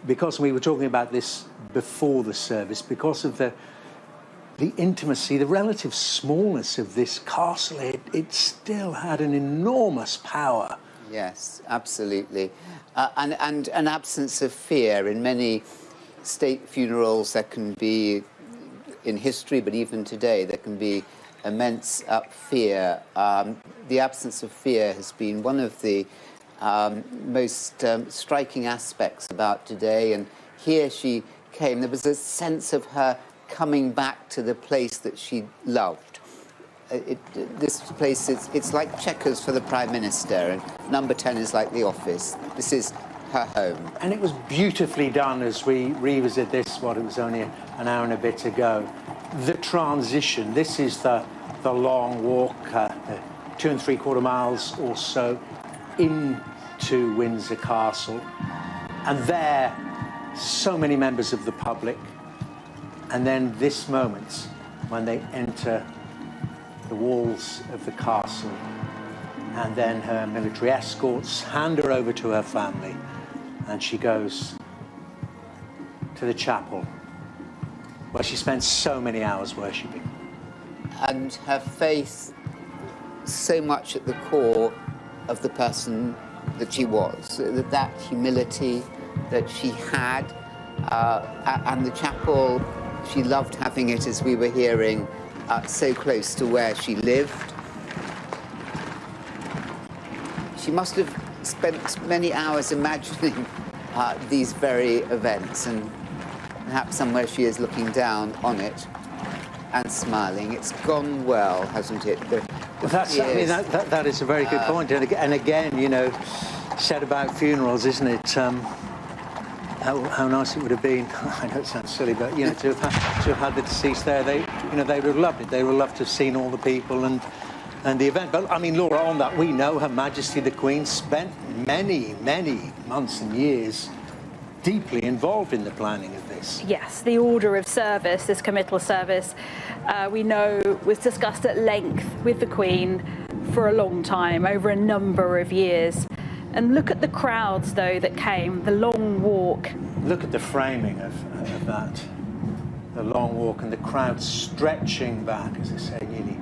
because we were talking about this before the service, because of the intimacy, the relative smallness of this castle, it still had an enormous power. Yes, absolutely. And an absence of fear. In many state funerals, there can be, in history, but even today, there can be immense fear. The absence of fear has been one of the most striking aspects about today. And here she came. There was a sense of her coming back to the place that she loved. This place, it's like checkers for the Prime Minister, and number 10 is like the office. This is her home. And it was beautifully done as we revisit this, it was only an hour and a bit ago. The transition, this is the long walk, 2 3/4 miles or so into Windsor Castle. And there, so many members of the public. And then this moment when they enter the walls of the castle, and then her military escorts hand her over to her family, and she goes to the chapel where she spent so many hours worshipping. And her faith so much at the core of the person that she was, that humility that she had, and the chapel, she loved having it, as we were hearing, so close to where she lived. She must have spent many hours imagining these very events, and perhaps somewhere she is looking down on it and smiling. It's gone well, hasn't it? That is a very good point. And again, you know, said about funerals, isn't it? How nice it would have been. I know it sounds silly, but you know, to have had the deceased there, they would have loved it. They would have loved to have seen all the people and the event. But I mean, Laura, on that, we know Her Majesty the Queen spent many months and years deeply involved in the planning of this. Yes, the order of service, this committal service, we know was discussed at length with the Queen for a long time, over a number of years. And look at the crowds, though, that came, the long walk. Look at the framing of that, the long walk, and the crowd stretching back, as I say, nearly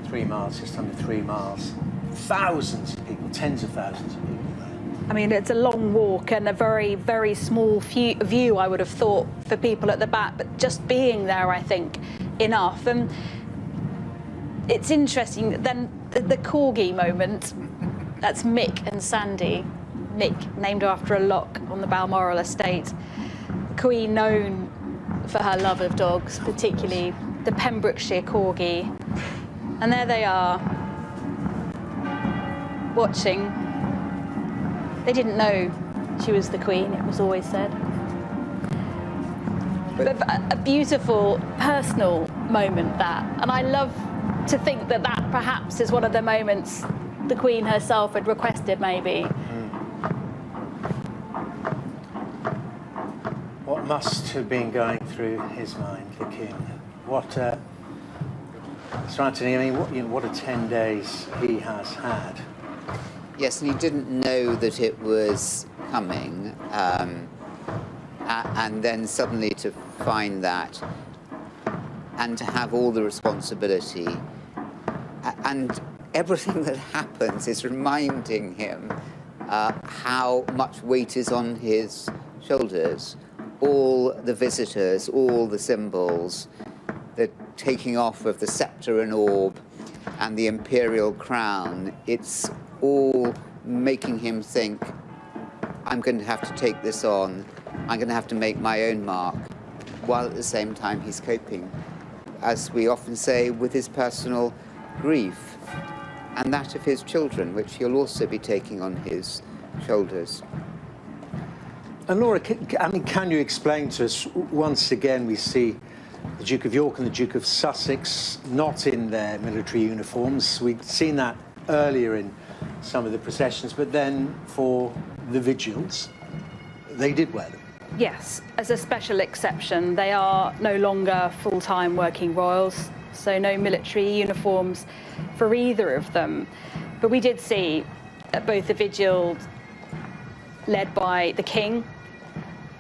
3 miles, just under 3 miles. Thousands of people, tens of thousands of people there. I mean, it's a long walk and a very, very small view, I would have thought, for people at the back, but just being there, I think, enough. And it's interesting, then the corgi moment, that's Mick and Sandy. Mick, named after a loch on the Balmoral estate. Queen known for her love of dogs, particularly the Pembrokeshire corgi. And there they are, watching. They didn't know she was the Queen, it was always said. But a beautiful personal moment, that. And I love to think that perhaps is one of the moments the Queen herself had requested, maybe. What must have been going through his mind, the King? What, Sir Anthony, I mean, what a 10 days he has had. Yes, and he didn't know that it was coming, and then suddenly to find that, and to have all the responsibility, and everything that happens is reminding him how much weight is on his shoulders. All the visitors, all the symbols, the taking off of the sceptre and orb and the imperial crown, it's all making him think, I'm going to have to take this on, I'm going to have to make my own mark, while at the same time he's coping, as we often say, with his personal grief and that of his children, which he'll also be taking on his shoulders. And Laura, can you explain to us, once again we see the Duke of York and the Duke of Sussex not in their military uniforms. We'd seen that earlier in some of the processions, but then for the vigils, they did wear them. Yes, as a special exception. They are no longer full-time working royals, so no military uniforms for either of them. But we did see at both the vigils led by the King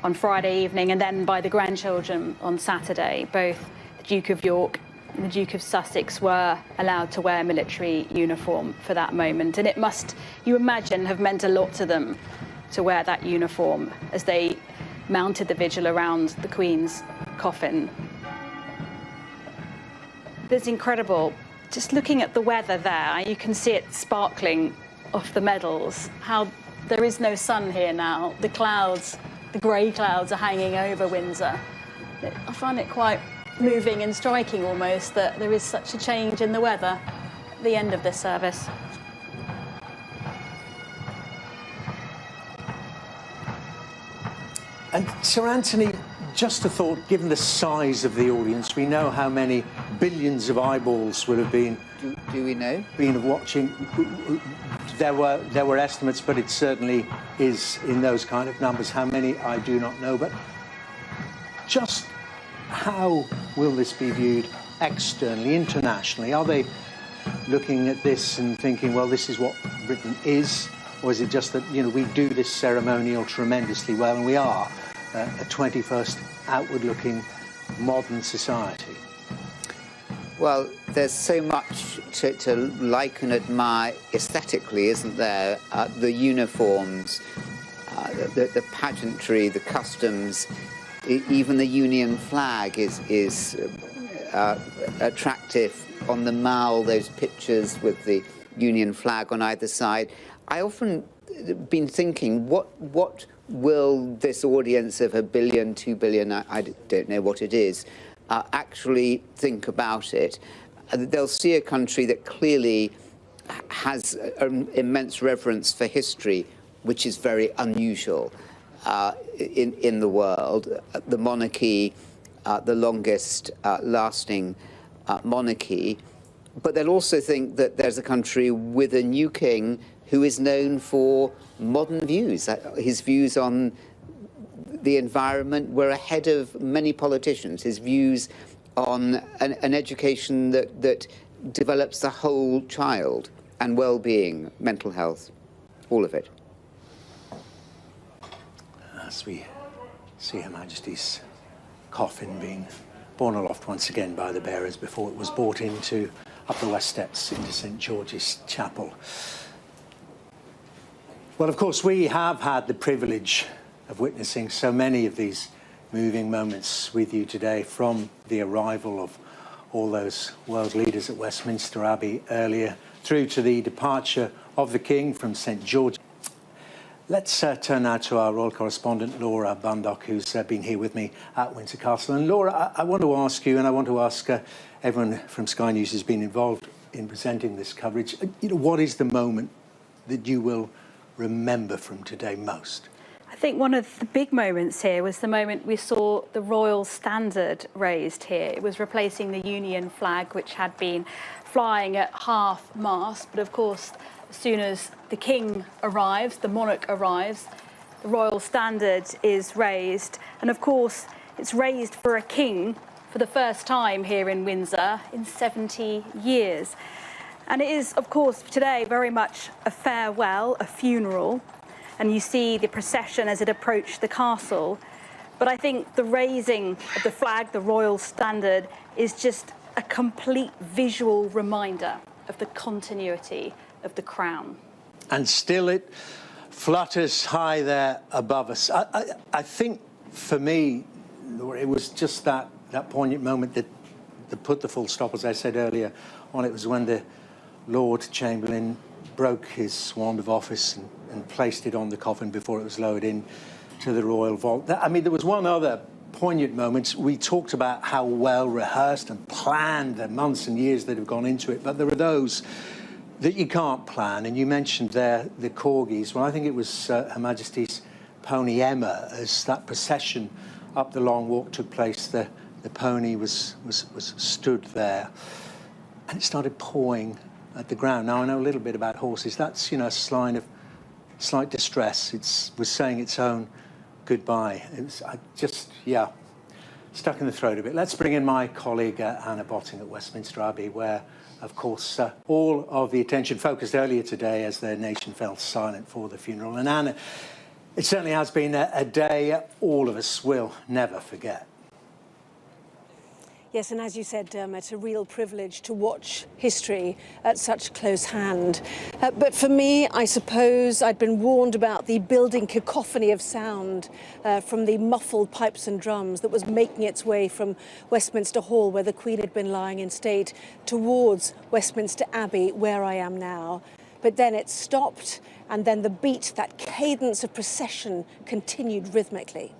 on Friday evening, and then by the grandchildren on Saturday. Both the Duke of York and the Duke of Sussex were allowed to wear military uniform for that moment. And it must, you imagine, have meant a lot to them to wear that uniform as they mounted the vigil around the Queen's coffin. It's incredible. Just looking at the weather there, you can see it sparkling off the medals, how there is no sun here now. The clouds, the grey clouds are hanging over Windsor. I find it quite moving and striking almost that there is such a change in the weather at the end of this service. And Sir Anthony, just a thought, given the size of the audience, we know how many billions of eyeballs will have been. Do we know? Been watching. There were estimates, but it certainly is in those kind of numbers. How many, I do not know. But just how will this be viewed externally, internationally? Are they looking at this and thinking, well, this is what Britain is? Or is it just that, you know, we do this ceremonial tremendously well, and we are a 21st outward-looking modern society? Well, there's so much to like and admire aesthetically, isn't there? The uniforms, the pageantry, the customs, even the Union flag is attractive. On the Mall, those pictures with the Union flag on either side. I often been thinking, what will this audience of 1 billion, 2 billion, I don't know what it is, actually think about it? They'll see a country that clearly has an immense reverence for history, which is very unusual in the world. The monarchy, the longest lasting monarchy. But they'll also think that there's a country with a new king who is known for modern views. His views on the environment were ahead of many politicians. His views on an education that develops the whole child and well-being, mental health, all of it. As we see Her Majesty's coffin being borne aloft once again by the bearers before it was brought into up the west steps into St George's Chapel. Well, of course, we have had the privilege of witnessing so many of these moving moments with you today, from the arrival of all those world leaders at Westminster Abbey earlier, through to the departure of the King from St George. Let's turn now to our royal correspondent, Laura Bundock, who's been here with me at Windsor Castle. And Laura, I want to ask you, and I want to ask everyone from Sky News who's been involved in presenting this coverage, you know, what is the moment that you will remember from today most? I think one of the big moments here was the moment we saw the royal standard raised here. It was replacing the Union flag, which had been flying at half-mast. But of course, as soon as the King arrives, the monarch arrives, the royal standard is raised. And of course, it's raised for a king for the first time here in Windsor in 70 years. And it is, of course, today very much a farewell, a funeral. And you see the procession as it approached the castle. But I think the raising of the flag, the royal standard, is just a complete visual reminder of the continuity of the crown. And still it flutters high there above us. I think for me, Laura, it was just that poignant moment that put the full stop, as I said earlier, on it. Was when the Lord Chamberlain broke his wand of office and placed it on the coffin before it was lowered in to the royal vault. I mean, there was one other poignant moment. We talked about how well rehearsed and planned the months and years that have gone into it, but there are those that you can't plan. And you mentioned there the corgis. Well, I think it was Her Majesty's pony Emma, as that procession up the long walk took place, the pony was stood there and it started pawing at the ground. Now, I know a little bit about horses. That's, you know, a sign of slight distress. It was saying its own goodbye. It was stuck in the throat a bit. Let's bring in my colleague Anna Botting at Westminster Abbey, where, of course, all of the attention focused earlier today as the nation fell silent for the funeral. And Anna, It certainly has been a day all of us will never forget. Yes, and as you said, Dermot, a real privilege to watch history at such close hand. But for me, I suppose I'd been warned about the building cacophony of sound from the muffled pipes and drums that was making its way from Westminster Hall, where the Queen had been lying in state, towards Westminster Abbey, where I am now. But then it stopped, and then the beat, that cadence of procession, continued rhythmically.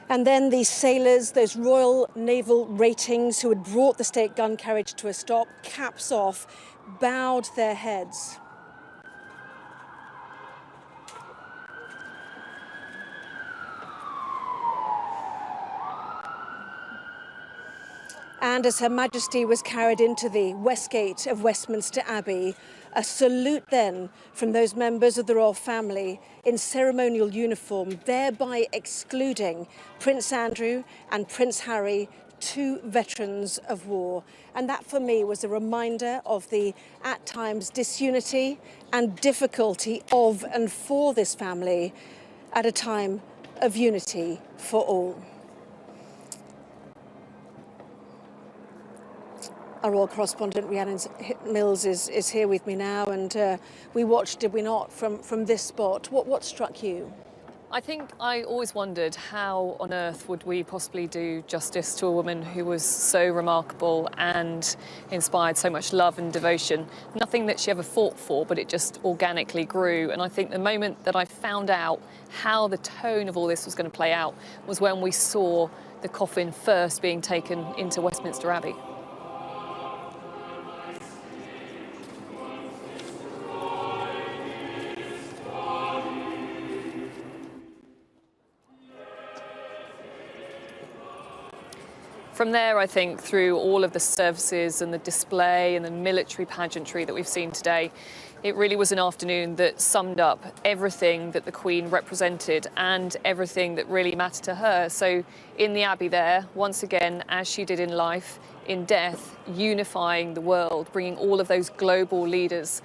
And then these sailors, those Royal Naval ratings who had brought the state gun carriage to a stop, caps off, bowed their heads. And as Her Majesty was carried into the West Gate of Westminster Abbey, a salute then from those members of the royal family in ceremonial uniform, thereby excluding Prince Andrew and Prince Harry, two veterans of war. And that for me was a reminder of the, at times, disunity and difficulty of and for this family at a time of unity for all. Our royal correspondent Rhiannon Mills is here with me now, and we watched, did we not, from this spot. What struck you? I think I always wondered how on earth would we possibly do justice to a woman who was so remarkable and inspired so much love and devotion. Nothing that she ever fought for, but it just organically grew. And I think the moment that I found out how the tone of all this was going to play out was when we saw the coffin first being taken into Westminster Abbey. From there, I think, through all of the services and the display and the military pageantry that we've seen today, it really was an afternoon that summed up everything that the Queen represented and everything that really mattered to her. So in the Abbey there, once again, as she did in life, in death, unifying the world, bringing all of those global leaders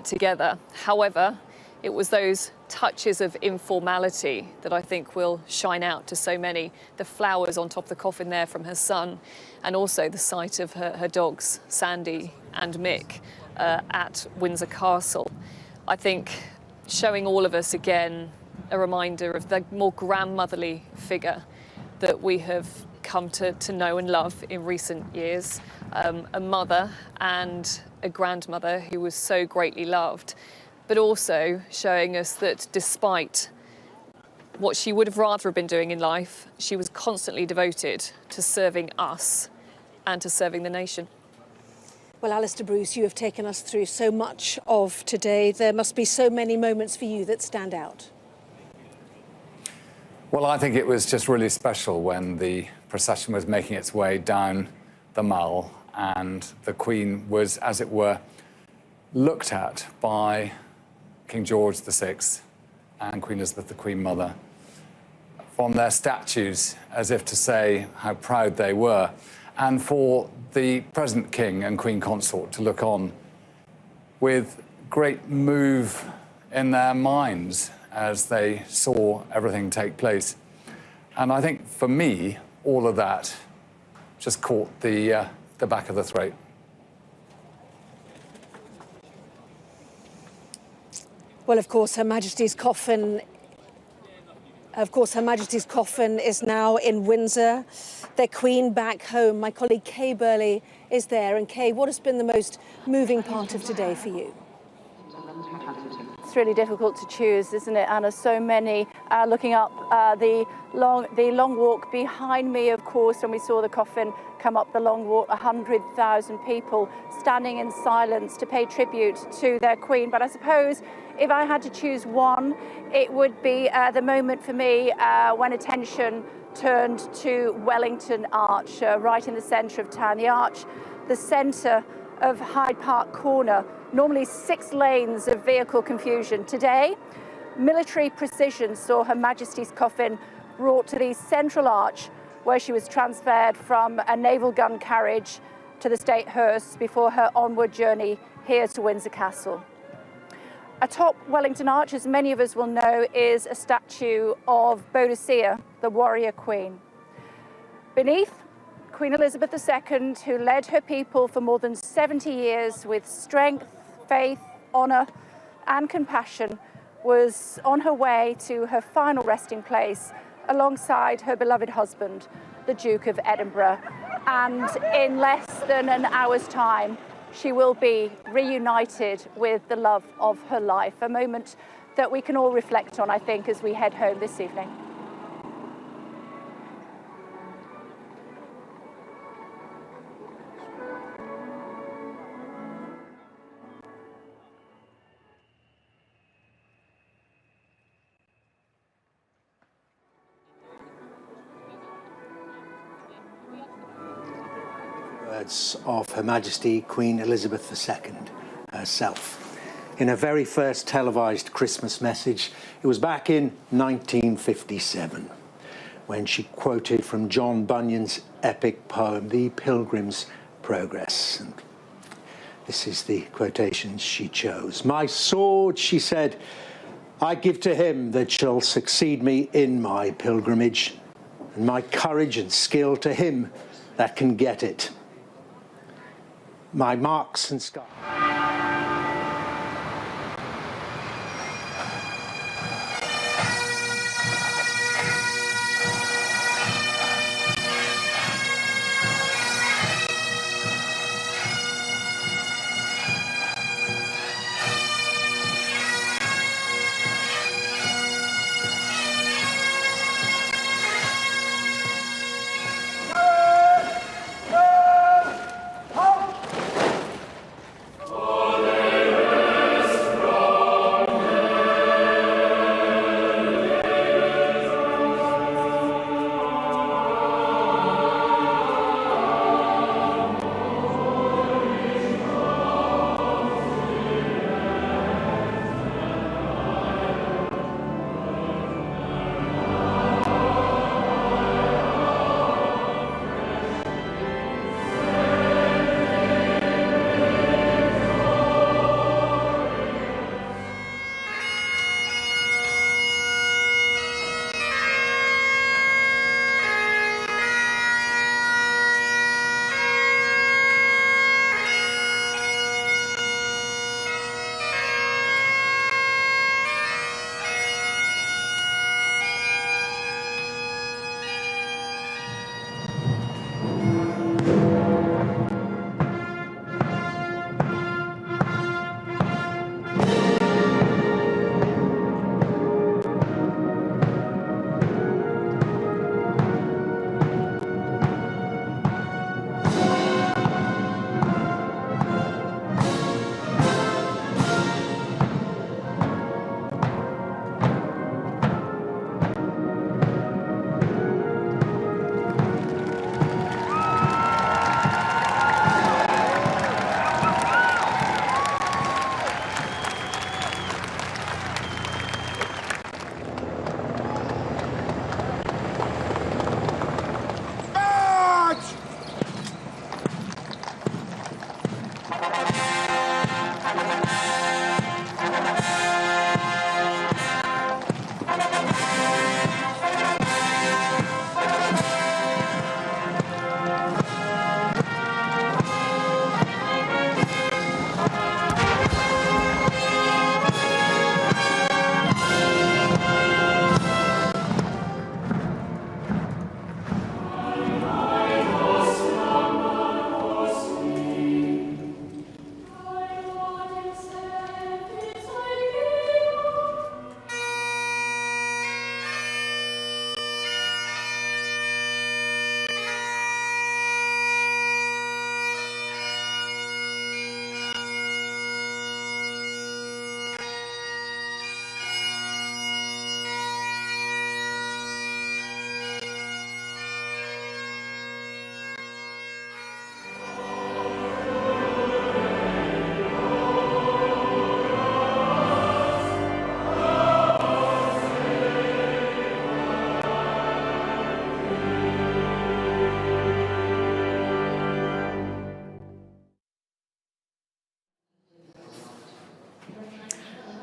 together. However, it was those touches of informality that I think will shine out to so many. The flowers on top of the coffin there from her son, and also the sight of her dogs, Sandy and Mick, at Windsor Castle. I think showing all of us again a reminder of the more grandmotherly figure that we have come to know and love in recent years. A mother and a grandmother who was so greatly loved, but also showing us that despite what she would have rather have been doing in life, she was constantly devoted to serving us and to serving the nation. Well, Alistair Bruce, you have taken us through so much of today. There must be so many moments for you that stand out. Well, I think it was just really special when the procession was making its way down the Mall and the Queen was, as it were, looked at by King George VI and Queen Elizabeth, the Queen Mother, from their statues, as if to say how proud they were, and for the present King and Queen Consort to look on with great move in their minds as they saw everything take place. And I think, for me, all of that just caught the back of the throat. Well, of course, Her Majesty's coffin is now in Windsor. Their Queen back home. My colleague Kay Burley is there. And Kay, what has been the most moving part of today for you? It's really difficult to choose, isn't it, Anna? So many looking up the long walk behind me, of course, when we saw the coffin come up the long walk, 100,000 people standing in silence to pay tribute to their Queen. But I suppose if I had to choose one, it would be the moment for me when attention turned to Wellington Arch, right in the centre of town. The arch the centre of Hyde Park Corner. Normally 6 lanes of vehicle confusion. Today, military precision saw Her Majesty's coffin brought to the central arch, where she was transferred from a naval gun carriage to the state hearse before her onward journey here to Windsor Castle. Atop Wellington Arch, as many of us will know, is a statue of Boadicea, the warrior queen. Beneath, Queen Elizabeth II, who led her people for more than 70 years with strength, faith, honour and compassion, was on her way to her final resting place alongside her beloved husband, the Duke of Edinburgh. And in less than an hour's time, she will be reunited with the love of her life, a moment that we can all reflect on, I think, as we head home this evening. Words of Her Majesty Queen Elizabeth II herself. In her very first televised Christmas message, it was back in 1957, when she quoted from John Bunyan's epic poem, The Pilgrim's Progress. And this is the quotation she chose. "My sword," she said, "I give to him that shall succeed me in my pilgrimage, and my courage and skill to him that can get it. My marks and scars."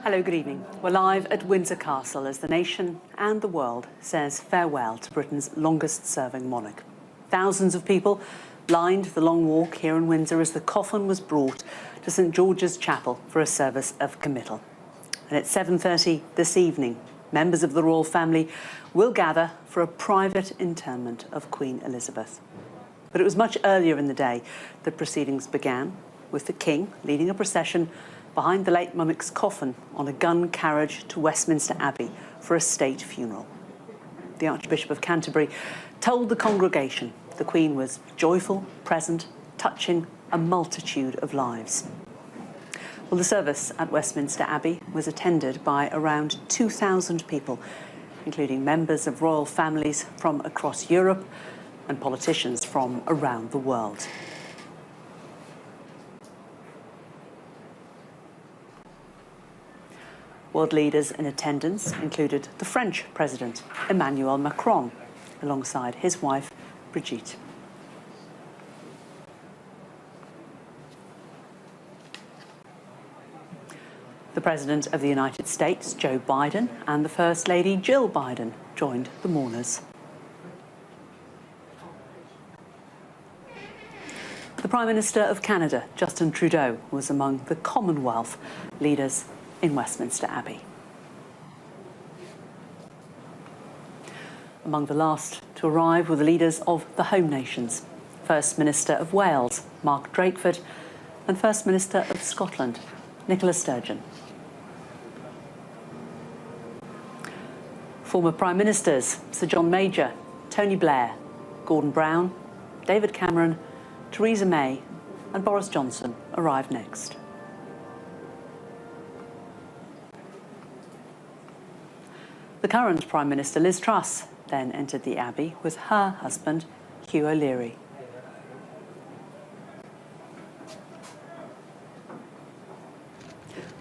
Hello, good evening. We're live at Windsor Castle as the nation and the world says farewell to Britain's longest-serving monarch. Thousands of people lined the Long Walk here in Windsor as the coffin was brought to St George's Chapel for a service of committal. And at 7:30 this evening, members of the royal family will gather for a private interment of Queen Elizabeth. But it was much earlier in the day that proceedings began, with the King leading a procession behind the late monarch's coffin on a gun carriage to Westminster Abbey for a state funeral. The Archbishop of Canterbury told the congregation the Queen was joyful, present, touching a multitude of lives. Well, the service at Westminster Abbey was attended by around 2,000 people, including members of royal families from across Europe and politicians from around the world. World leaders in attendance included the French President, Emmanuel Macron, alongside his wife, Brigitte. The President of the United States, Joe Biden, and the First Lady, Jill Biden, joined the mourners. The Prime Minister of Canada, Justin Trudeau, was among the Commonwealth leaders in Westminster Abbey. Among the last to arrive were the leaders of the home nations, First Minister of Wales, Mark Drakeford, and First Minister of Scotland, Nicola Sturgeon. Former Prime Ministers Sir John Major, Tony Blair, Gordon Brown, David Cameron, Theresa May and Boris Johnson arrived next. The current Prime Minister, Liz Truss, then entered the Abbey with her husband, Hugh O'Leary.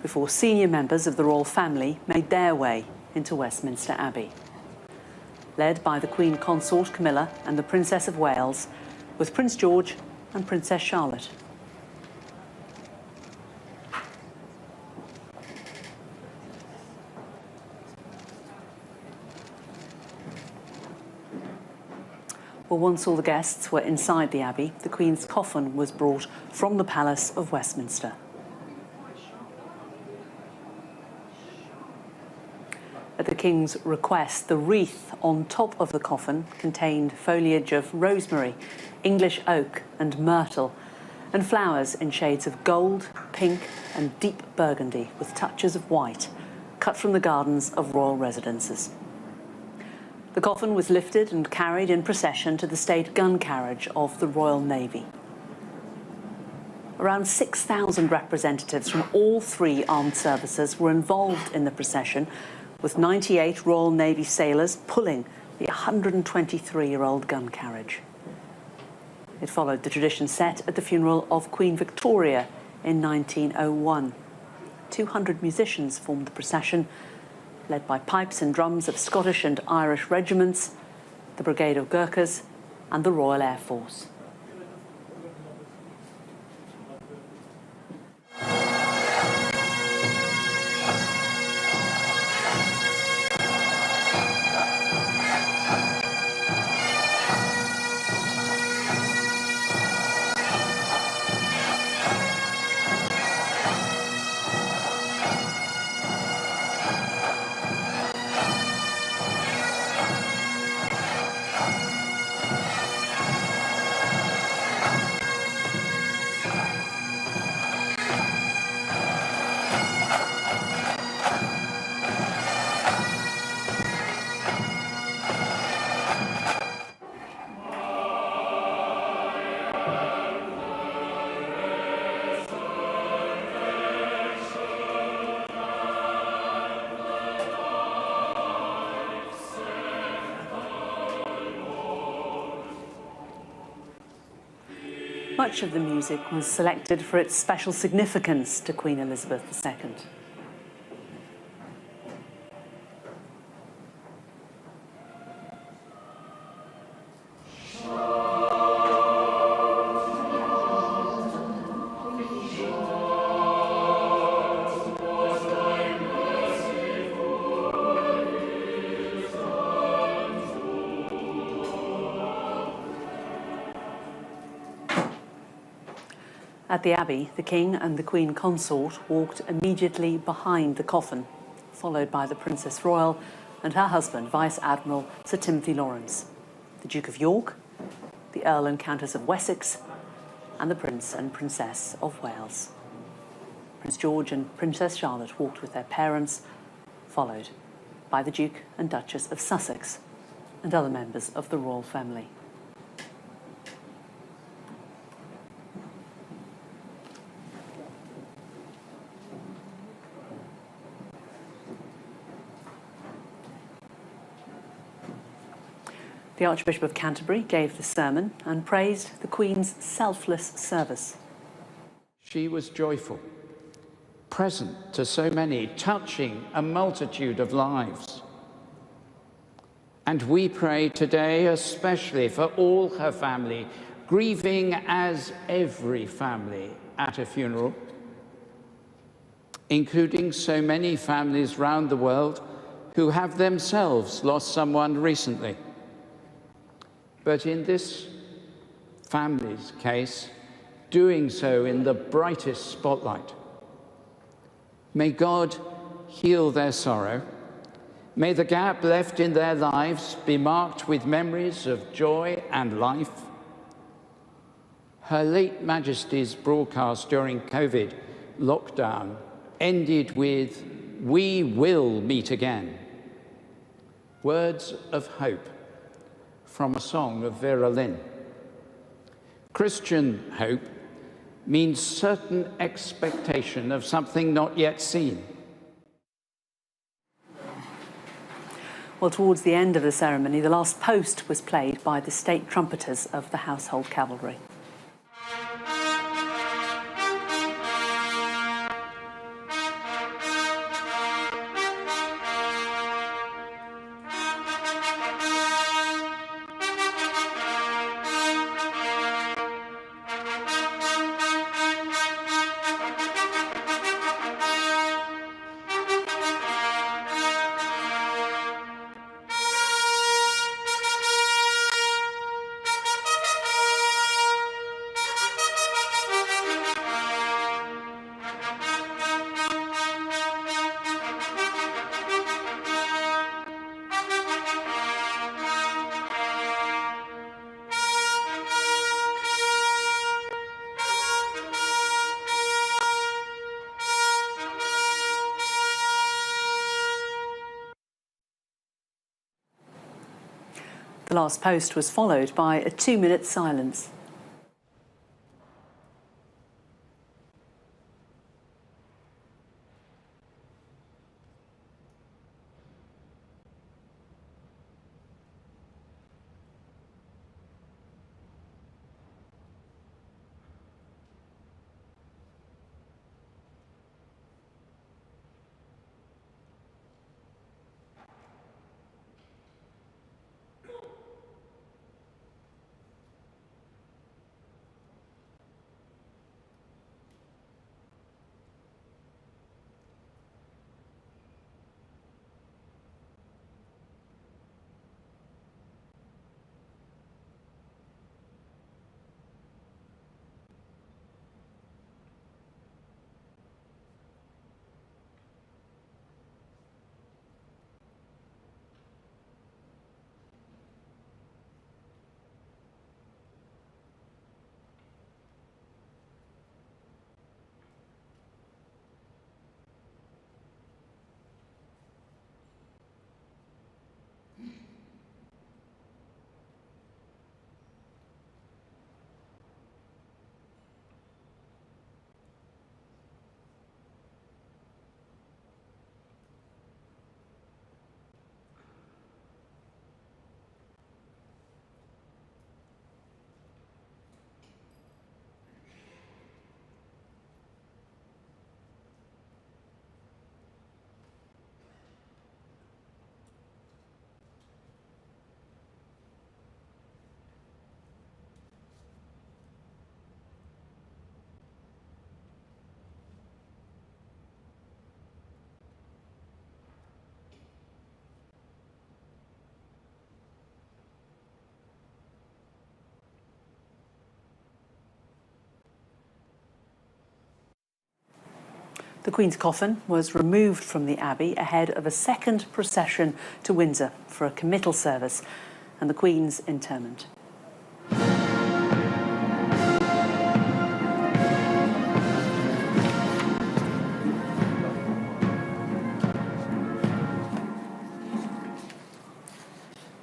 Before senior members of the royal family made their way into Westminster Abbey. Led by the Queen Consort Camilla and the Princess of Wales, with Prince George and Princess Charlotte. Well, once all the guests were inside the Abbey, the Queen's coffin was brought from the Palace of Westminster. At the King's request, the wreath on top of the coffin contained foliage of rosemary, English oak and myrtle, and flowers in shades of gold, pink and deep burgundy with touches of white, cut from the gardens of royal residences. The coffin was lifted and carried in procession to the state gun carriage of the Royal Navy. Around 6,000 representatives from all three armed services were involved in the procession, with 98 Royal Navy sailors pulling the 123-year-old gun carriage. It followed the tradition set at the funeral of Queen Victoria in 1901. 200 musicians formed the procession, led by pipes and drums of Scottish and Irish regiments, the Brigade of Gurkhas and the Royal Air Force. Much of the music was selected for its special significance to Queen Elizabeth II. At the Abbey, the King and the Queen Consort walked immediately behind the coffin, followed by the Princess Royal and her husband, Vice Admiral Sir Timothy Lawrence, the Duke of York, the Earl and Countess of Wessex, and the Prince and Princess of Wales. Prince George and Princess Charlotte walked with their parents, followed by the Duke and Duchess of Sussex and other members of the royal family. The Archbishop of Canterbury gave the sermon and praised the Queen's selfless service. She was joyful, present to so many, touching a multitude of lives. And we pray today especially for all her family, grieving as every family at a funeral, including so many families round the world who have themselves lost someone recently. But in this family's case, doing so in the brightest spotlight. May God heal their sorrow. May the gap left in their lives be marked with memories of joy and life. Her late Majesty's broadcast during COVID lockdown ended with, "We will meet again." Words of hope from a song of Vera Lynn. Christian hope means certain expectation of something not yet seen. Well, towards the end of the ceremony, the last post was played by the state trumpeters of the Household Cavalry. The last post was followed by a 2-minute silence. The Queen's coffin was removed from the Abbey ahead of a second procession to Windsor for a committal service and the Queen's interment.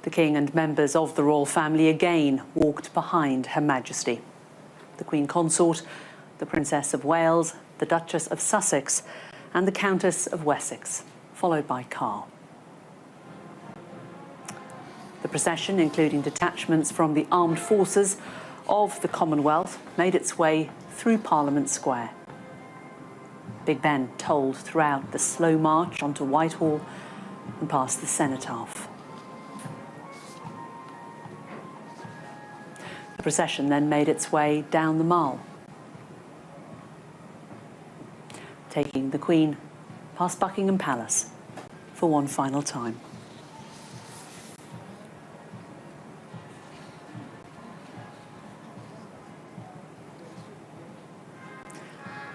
The King and members of the royal family again walked behind Her Majesty. The Queen Consort, the Princess of Wales, the Duchess of Sussex and the Countess of Wessex, followed by Carr. The procession, including detachments from the armed forces of the Commonwealth, made its way through Parliament Square. Big Ben tolled throughout the slow march onto Whitehall and past the Cenotaph. The procession then made its way down the Mall, taking the Queen past Buckingham Palace for one final time.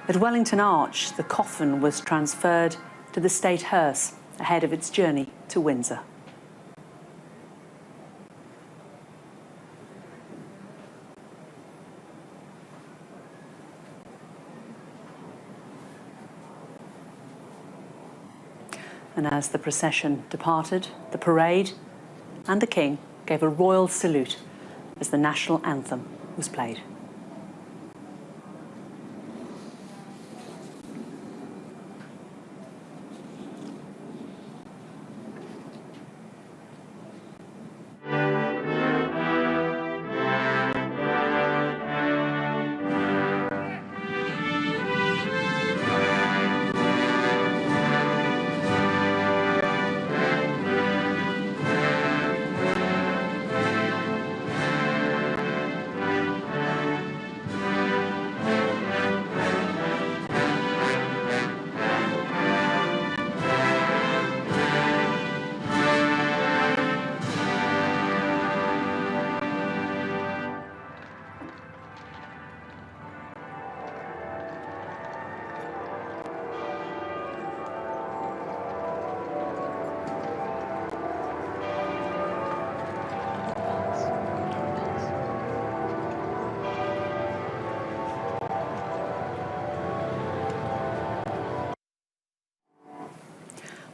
At Wellington Arch, the coffin was transferred to the State hearse ahead of its journey to Windsor. And as the procession departed, the parade and the King gave a royal salute as the national anthem was played.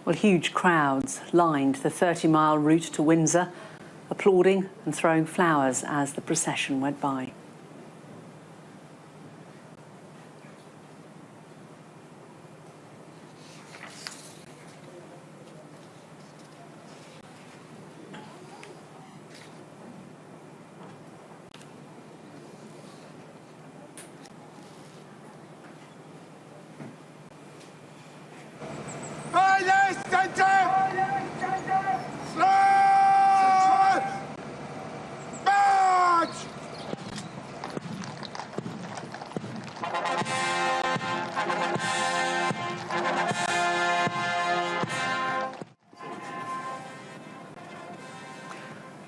Well, huge crowds lined the 30-mile route to Windsor, applauding and throwing flowers as the procession went by.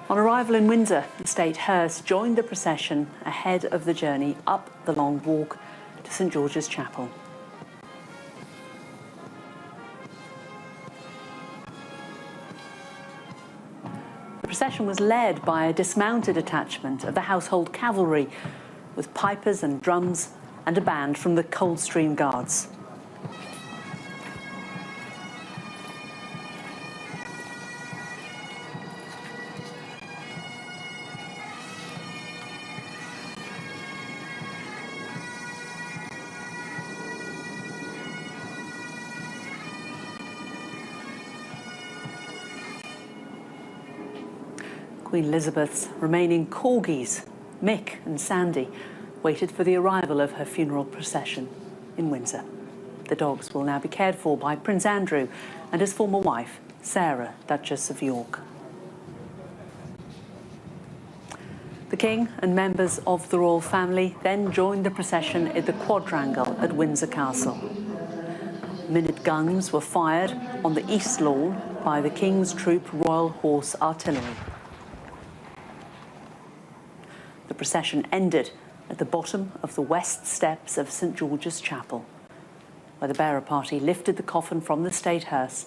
On arrival in Windsor, the State hearse joined the procession ahead of the journey up the Long Walk to St George's Chapel. The procession was led by a dismounted detachment of the Household Cavalry, with pipers and drums and a band from the Coldstream Guards. Queen Elizabeth's remaining corgis, Mick and Sandy, waited for the arrival of her funeral procession in Windsor. The dogs will now be cared for by Prince Andrew and his former wife, Sarah, Duchess of York. The King and members of the royal family then joined the procession in the quadrangle at Windsor Castle. Minute guns were fired on the east lawn by the King's Troop Royal Horse Artillery. The procession ended at the bottom of the west steps of St George's Chapel. where the bearer party lifted the coffin from the state hearse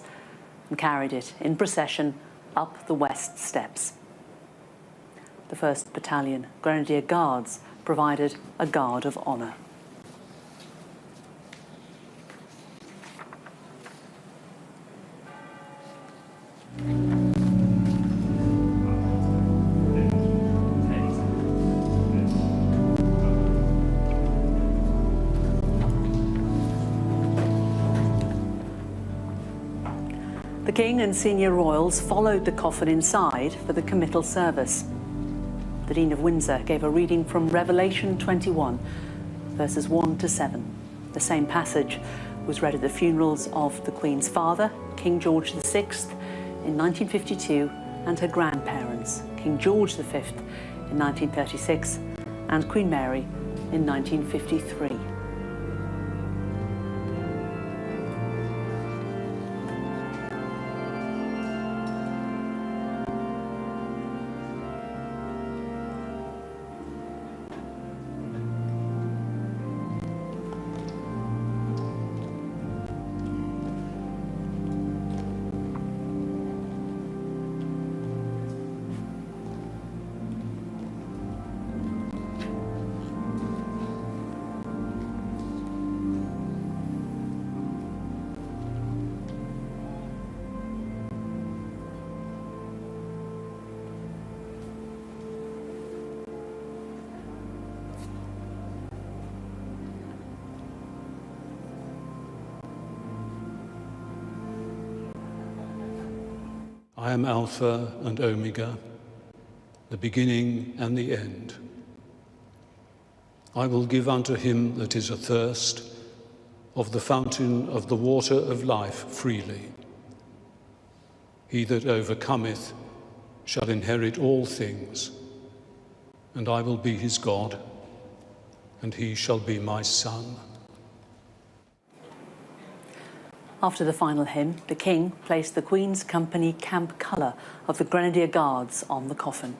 and carried it in procession up the west steps. The 1st Battalion Grenadier Guards provided a guard of honour. The King and senior royals followed the coffin inside for the committal service. The Dean of Windsor gave a reading from Revelation 21, verses 1 to 7. The same passage was read at the funerals of the Queen's father, King George VI, in 1952, and her grandparents, King George V in 1936 and Queen Mary in 1953. I am Alpha and Omega, the beginning and the end. I will give unto him that is athirst of the fountain of the water of life freely. He that overcometh shall inherit all things, and I will be his God, and he shall be my son. After the final hymn, the King placed the Queen's Company camp colour of the Grenadier Guards on the coffin.